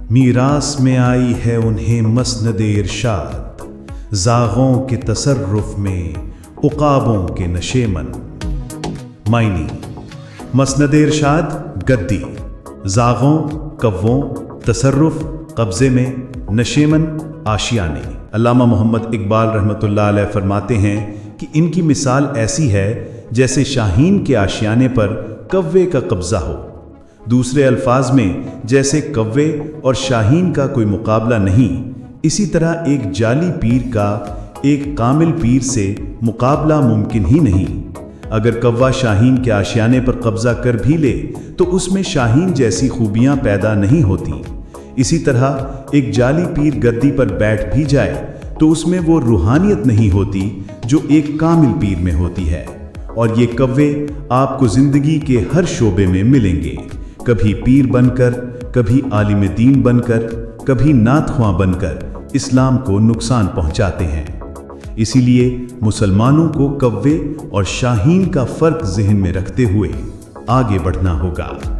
میراث میں آئی ہے انہیں مسند ارشاد، زاغوں کے تصرف میں عقابوں کے نشیمن۔ معنی: مسند ارشاد گدی، زاغوں کووں، تصرف قبضے میں، نشیمن آشیانے۔ علامہ محمد اقبال رحمۃ اللہ علیہ فرماتے ہیں کہ ان کی مثال ایسی ہے جیسے شاہین کے آشیانے پر کوے کا قبضہ ہو۔ دوسرے الفاظ میں جیسے کوے اور شاہین کا کوئی مقابلہ نہیں، اسی طرح ایک جعلی پیر کا ایک کامل پیر سے مقابلہ ممکن ہی نہیں۔ اگر کوا شاہین کے آشیانے پر قبضہ کر بھی لے تو اس میں شاہین جیسی خوبیاں پیدا نہیں ہوتی۔ اسی طرح ایک جعلی پیر گدی پر بیٹھ بھی جائے تو اس میں وہ روحانیت نہیں ہوتی جو ایک کامل پیر میں ہوتی ہے۔ اور یہ کوے آپ کو زندگی کے ہر شعبے میں ملیں گے، کبھی پیر بن کر، کبھی عالم دین بن کر، کبھی نعت خواں بن کر اسلام کو نقصان پہنچاتے ہیں۔ اسی لیے مسلمانوں کو کوے اور شاہین کا فرق ذہن میں رکھتے ہوئے آگے بڑھنا ہوگا۔